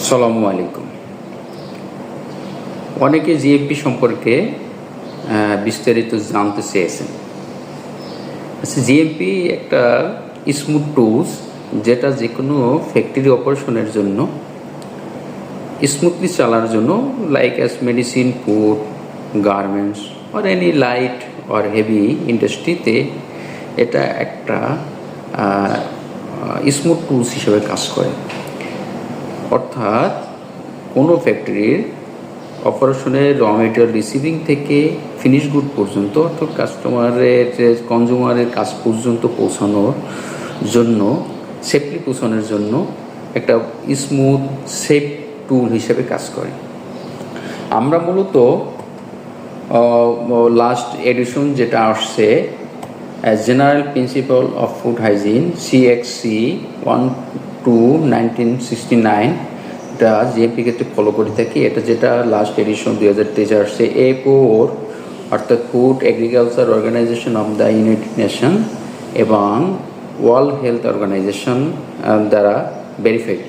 আসসালামু আলাইকুম। অনেকে জিএমপি সম্পর্কে বিস্তারিত জানতে চেয়েছেন। জিএমপি একটা স্মুথ টুলস, যেটা যে কোনো ফ্যাক্টরি অপারেশনের জন্য স্মুথলি চালানোর জন্য, like as medicine, food, garments or any light or heavy ইন্ডাস্ট্রিতে এটা একটা স্মুথ টুলস হিসেবে কাজ করে। অর্থাৎ কোনো ফ্যাক্টরির অপারেশনের র মেটেরিয়াল রিসিভিং থেকে ফিনিশ গুড পর্যন্ত, অর্থাৎ কাস্টমারের কনজিউমারের কাজ পর্যন্ত পৌঁছানোর জন্য, সেফলি পৌঁছানোর জন্য একটা স্মুথ সেফ টুল হিসেবে কাজ করে। আমরা মূলত লাস্ট এডিশন যেটা আসছে, general principal of food hygiene CXC 1/2/1969, এটা জিএমপি ক্ষেত্রে ফলো করে থাকি। এটা যেটা লাস্ট এডিশন 2023 আসছে A4, অর্থাৎ food agriculture organisation of the united nation এবং ওয়ার্ল্ড হেলথ অর্গানাইজেশন দ্বারা ভেরিফাইড।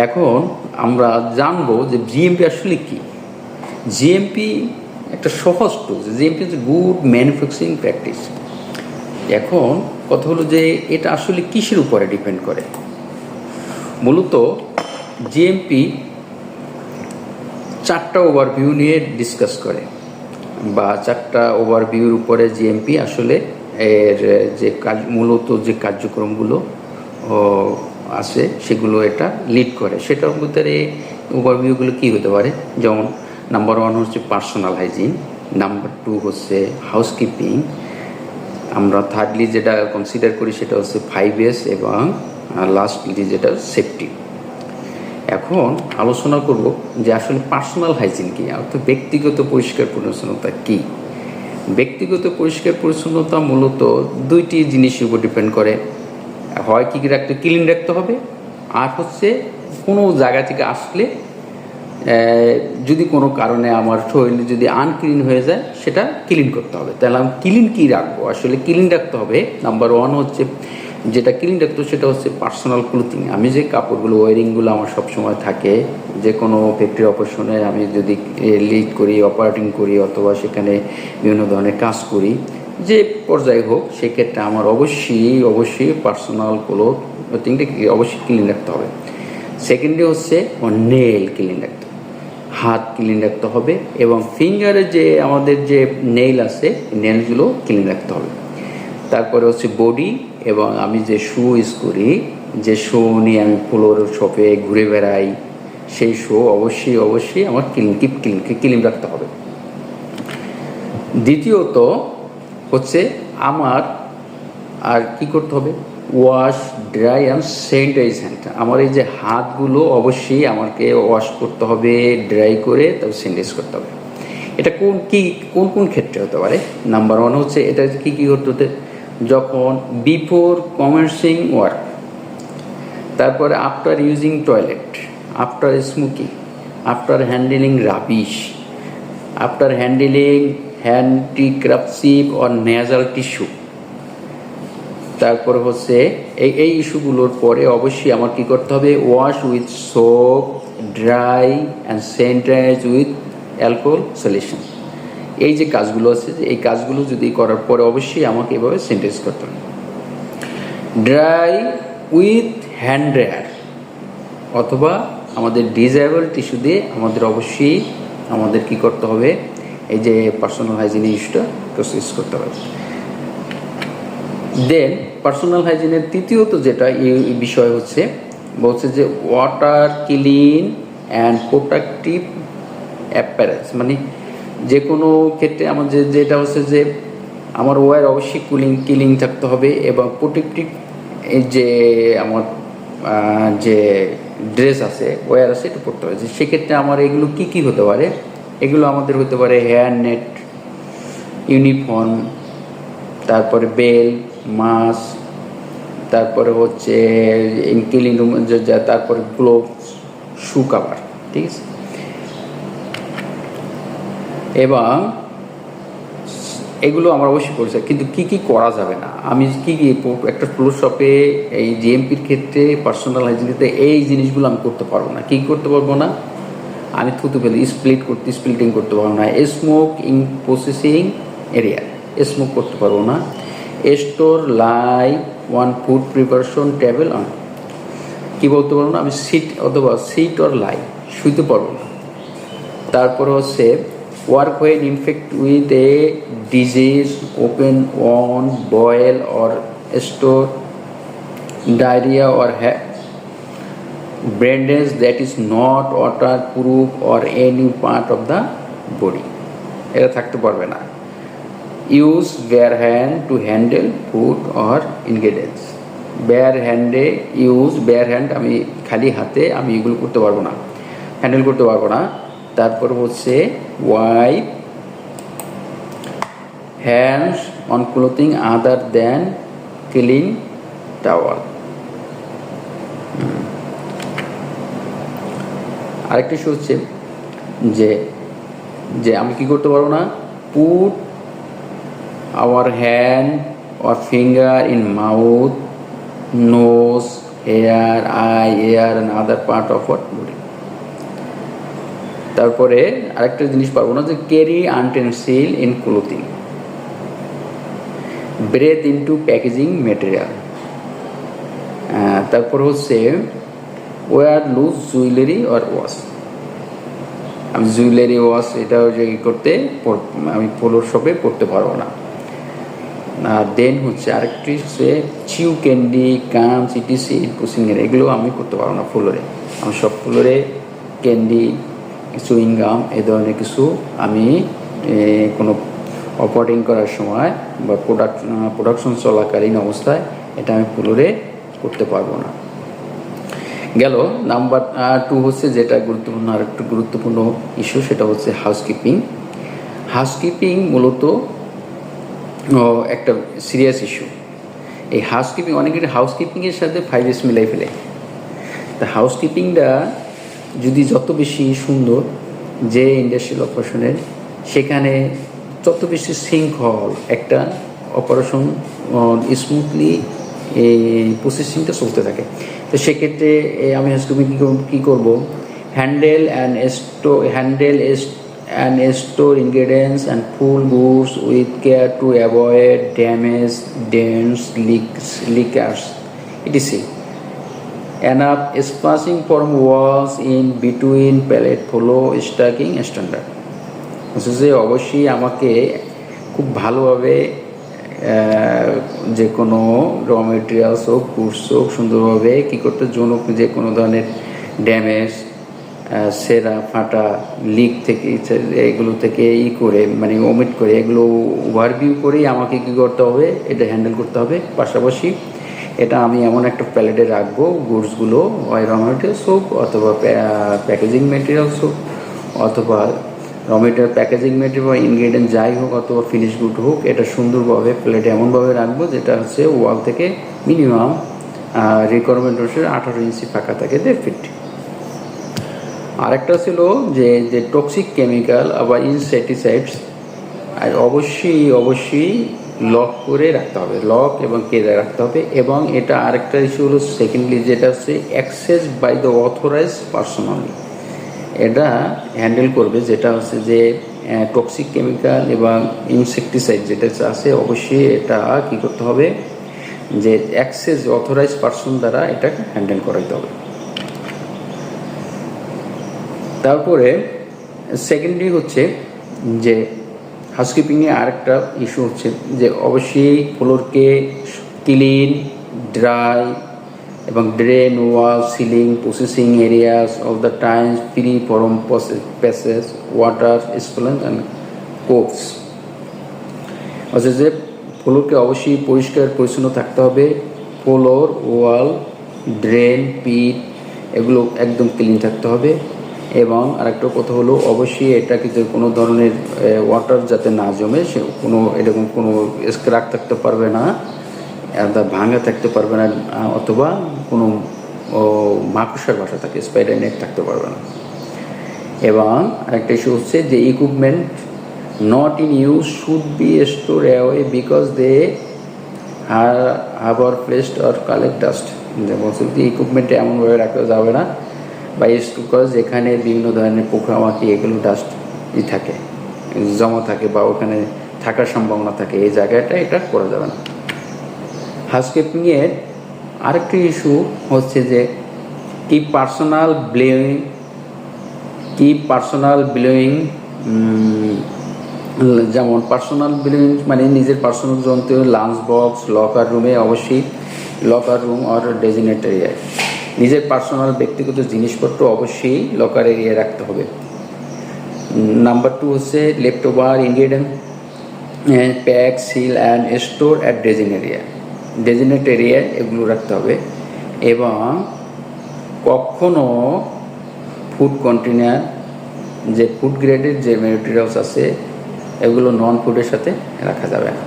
এখন আমরা জানবো যে জিএমপি আসলে কি। জিএমপি একটা সহজ টুল। জিএমপি হচ্ছে গুড ম্যানুফ্যাকচারিং প্র্যাকটিস। এখন কথা হলো যে এটা আসলে কিসের উপরে ডিপেন্ড করে। মূলত জিএমপি 4টা ওভারভিউ নিয়ে ডিসকাস করে, বা 4টা ওভারভিউর উপরে জিএমপি আসলে এর যে মূলত যে কার্যক্রমগুলো আছে সেগুলো এটা লিড করে। সেটার মধ্যে ওভারভিউগুলো কী হতে পারে, যেমন নাম্বার 1 হচ্ছে পার্সোনাল হাইজিন, নাম্বার 2 হচ্ছে হাউসকিপিং, আমরা থার্ডলি যেটা কনসিডার করি সেটা হচ্ছে 5S, এবং লাস্টলি যেটা সেফটি। এখন আলোচনা করব যে আসলে পার্সোনাল হাইজিন কী, অর্থাৎ ব্যক্তিগত পরিষ্কার পরিচ্ছন্নতা কী। ব্যক্তিগত পরিষ্কার পরিচ্ছন্নতা মূলত 2টি জিনিসের উপর ডিপেন্ড করে। হয় কী রাখতে, ক্লিন রাখতে হবে, আর হচ্ছে কোনো জায়গা থেকে আসলে যদি কোনো কারণে আমার শরীরে যদি আনক্লিন হয়ে যায় সেটা ক্লিন করতে হবে। তাহলে আমি ক্লিন কী রাখবো, আসলে ক্লিন রাখতে হবে। নাম্বার 1 হচ্ছে যেটা ক্লিন রাখতো সেটা হচ্ছে পার্সোনাল ক্লোথিং। আমি যে কাপড়গুলো ওয়ারিংগুলো আমার সবসময় থাকে, যে কোনো ফ্যাক্টরি অপারেশনে আমি যদি লিড করি, অপারেটিং করি, অথবা সেখানে বিভিন্ন ধরনের কাজ করি, যে পর্যায়ে হোক, সেক্ষেত্রে আমার অবশ্যই পার্সোনাল ক্লোথিংটা অবশ্যই ক্লিন রাখতে হবে। সেকেন্ডলি হচ্ছে নেল ক্লিন রাখতে হবে, হাত ক্লিন রাখতে হবে, এবং ফিঙ্গারে যে আমাদের যে নেইল আছে নেলগুলো ক্লিন রাখতে হবে। তারপরে হচ্ছে বডি, এবং আমি যে শু ইউজ করি, যে শু নিয়ে আমি ফ্লোর শপে ঘুরে বেড়াই, সেই শু অবশ্যই আমার ক্লিন রাখতে হবে। দ্বিতীয়ত হচ্ছে আমার আর কি করতে হবে, wash, dry and sanitise hand. আমার এই যে হাতগুলো অবশ্যই আমাকে ওয়াশ করতে হবে, ড্রাই করে তারপর স্যানিটাইজ করতে হবে। এটা কোন ক্ষেত্রে হতে পারে। নাম্বার 1 হচ্ছে এটা কী করতে হতে, যখন বিফোর কমেন্সিং ওয়ার্ক, তারপরে after using toilet, after smoking, after handling rubbish, after handling handkerchief or nasal tissue. তারপরে হচ্ছে এই ইস্যুগুলোর পরে অবশ্যই আমার কী করতে হবে, wash with soap, dry and sanitise with alcohol solution. এই যে কাজগুলো আছে, এই কাজগুলো যদি করার পরে অবশ্যই আমাকে এভাবে স্যানিটাইজ করতে হবে। ড্রাই উইথ হ্যান্ড ড্রায়ার অথবা আমাদের ডিজাইবল টিস্যু দিয়ে আমাদের কী করতে হবে, এই যে পার্সোনাল হাইজিনের ইস্যুটা প্রসেস করতে হবে। দেন পার্সোনাল হাইজিনের তৃতীয়ত যেটা এই বিষয় বলছে যে water clean and protective apparels, মানে যে কোনো ক্ষেত্রে আমাদের যেটা হচ্ছে যে আমার ওয়্যার অবশ্যই ক্লিন থাকতে হবে, এবং প্রোটেক্টিভ যে আমার যে ড্রেস আছে, ওয়্যার আছে, এটা পরতে হবে। সেক্ষেত্রে আমার এগুলো কি হতে পারে, এগুলো আমাদের হতে পারে হেয়ার নেট, ইউনিফর্ম, তারপরে বেল্ট, মাস্ক, তারপরে হচ্ছে ক্লিন রুম, তারপরে গ্লোভস, শু কাভার, ঠিক আছে। এবং এগুলো আমার অবশ্যই করেছে, কিন্তু কি কি করা যাবে না, আমি কি কি একটা ফ্লোর শপে এই জিএমপির ক্ষেত্রে পার্সোনাল হাইজিনিতে এই জিনিসগুলো আমি করতে পারবো না। কি করতে পারবো না? আমি থুতু ফেলে স্প্লিটিং করতে পারবো না। Smoke in processing area smoke করতে পারবো না। Store like one food preparation table on, কি বলতে পারবো না, আমি সিট অর লাই শুইতে পারবো না। তারপরে হচ্ছে work when infect with a disease open on boil or sore diarrhoea or bandage that is not water proof or any part of the body, এটা থাকতে পারবে না। Use bare hand to handle food or ingredients, bare hand আমি খালি হাতে আমি এগুলো করতে পারবো না, হ্যান্ডেল করতে পারবো না। তারপর হচ্ছে wipe hands on clothing other than clean towel. আরেকটা ইস্যু হচ্ছে যে যে আমি কি করতে পারবো না, put our hand or finger in mouth, nose, hair, eye, ear and other part of our body. তারপরে আরেকটা জিনিস পারবো না যে carry utensil in clothing, breathe into packaging material. তারপর হচ্ছে wear loose jewellery or watch, আমি জুয়েলারি ওয়াচ এটা যে করতে আমি ফ্লোর শপে পড়তে পারবো না। দেন হচ্ছে আরেকটি হচ্ছে চিউ ক্যান্ডি, কাম, সিটিসি, পুসিংয়ের, এগুলো আমি করতে পারবো না ফ্লোরে। আমি সব ফ্লোরে ক্যান্ডি, চুইংগাম এই ধরনের কিছু আমি কোনো অপারেটিং করার সময় বা প্রোডাকশন চলাকালীন অবস্থায় এটা আমি ফ্লোরে করতে পারবো না। গেল নাম্বার 2 হচ্ছে যেটা গুরুত্বপূর্ণ, আর একটু গুরুত্বপূর্ণ ইস্যু, সেটা হচ্ছে হাউসকিপিং মূলত একটা সিরিয়াস ইস্যু। এই হাউসকিপিং অনেকের হাউসকিপিংয়ের সাথে 5S মিলাই ফেলে। তা হাউসকিপিংটা যদি যত বেশি সুন্দর যে ইন্ডাস্ট্রিয়াল অপারেশনের, সেখানে যত বেশি শৃঙ্খল একটা অপারেশন স্মুথলি এই প্রসেসিংটা চলতে থাকে। তো সেক্ষেত্রে আমি হাউসকিপিং কী করবো, handle and store ingredients and pull goods with care to avoid damage, dents, leakers, etc. Enough spacing from walls in between pallet follow stacking standard. যে অবশ্যই আমাকে খুব ভালোভাবে যে কোনো র মেটেরিয়ালস হোক, গুডস হোক, সুন্দরভাবে কী করতে যে কোনো ধরনের ড্যামেজ, সেরা, ফাটা, লিক থেকে এগুলো থেকে করে মানে ওমিট করে এগুলো ওভারভিউ করেই আমাকে কী করতে হবে, এটা হ্যান্ডেল করতে হবে। পাশাপাশি এটা আমি এমন একটা প্যালেটে রাখবো গুডসগুলো, হয় র মেটেরিয়ালস হোক অথবা প্যাকেজিং মেটেরিয়ালস হোক, অথবা র মেটেরিয়াল প্যাকেজিং মেটেরিয়াল বা ইনগ্রেডিয়েন্ট যাই হোক, অথবা ফিনিশ গুড হোক, এটা সুন্দরভাবে প্লেটে এমনভাবে রাখবো যেটা হচ্ছে ওয়াল থেকে মিনিমাম রিকোয়ারমেন্ট হচ্ছে 18 ইঞ্চি ফাঁকা থাকে, 1.5 ফিট। আরেকটা ছিল যে টক্সিক কেমিক্যাল আবার ইনসেক্টিসাইডস অবশ্যই লক করে রাখতে হবে, লক এবং কেটে রাখতে হবে। এবং এটা আরেকটা ইস্যু হলো সেকেন্ডলি, যেটা হচ্ছে access by the authorise personally, এটা হ্যান্ডেল করবে, যেটা হচ্ছে যে টক্সিক কেমিক্যাল এবং ইনসেক্টিসাইড যেটা আছে, অবশ্যই এটা কী করতে হবে, যে অ্যাক্সেস অথরাইজ পার্সন দ্বারা এটা হ্যান্ডেল করাইতে হবে। তারপরে সেকেন্ডলি হচ্ছে যে হাউসকিপিংয়ে আরেকটা ইস্যু হচ্ছে যে অবশ্যই ফ্লোরকে ক্লিন, ড্রাই এবং drain, wall, ceiling, processing areas of the times free from passage, water spleen and copes. অর্থাৎ যে ফ্লোরকে অবশ্যই পরিষ্কার পরিচ্ছন্ন থাকতে হবে, ফ্লোর, ওয়াল, ড্রেন, পিট এগুলো একদম ক্লিন থাকতে হবে। এবং আরেকটা কথা হলো অবশ্যই এটাকে যে কোনো ধরনের ওয়াটার যাতে না জমে, সে কোনো এরকম কোনো স্ক্র্যাচ থাকতে পারবে না, ভাঙা থাকতে পারবে না, অথবা কোনো মাকড়সার বাসা থাকে, স্পাইডার নেট থাকতে পারবে না। এবং আরেকটা ইস্যু হচ্ছে যে equipment not in use should be stored away because they harbor waste or collect dust. বলছে ইকুইপমেন্টে এমনভাবে রাখা যাবে না বা স্টোর যেখানে বিভিন্ন ধরনের পোকামাকড়ি এগুলো ডাস্ট থাকে, জমা থাকে বা ওখানে থাকার সম্ভাবনা থাকে, এই জায়গাটা এটা করা যাবে না। হাউসকিপিংয়ের আরেকটি ইস্যু হচ্ছে যে পার্সোনাল বিলয়িং, যেমন পার্সোনাল বিলয়িং মানে নিজের পার্সোনাল যন্ত্র, লাঞ্চ বক্স, লকার রুমে, অবশ্যই লকার রুম আর ডেজিনেট এরিয়ায় নিজের পার্সোনাল ব্যক্তিগত জিনিসপত্র অবশ্যই লকার এরিয়ায় রাখতে হবে। নাম্বার 2 হচ্ছে left over ingredient pack, seal and store at designate এরিয়ায় এগুলো রাখতে হবে। এবং কখনো ফুড কন্টেনার, যে ফুড গ্রেডের যে ম্যাটেরিয়ালস আছে এগুলো নন ফুডের সাথে রাখা যাবে না।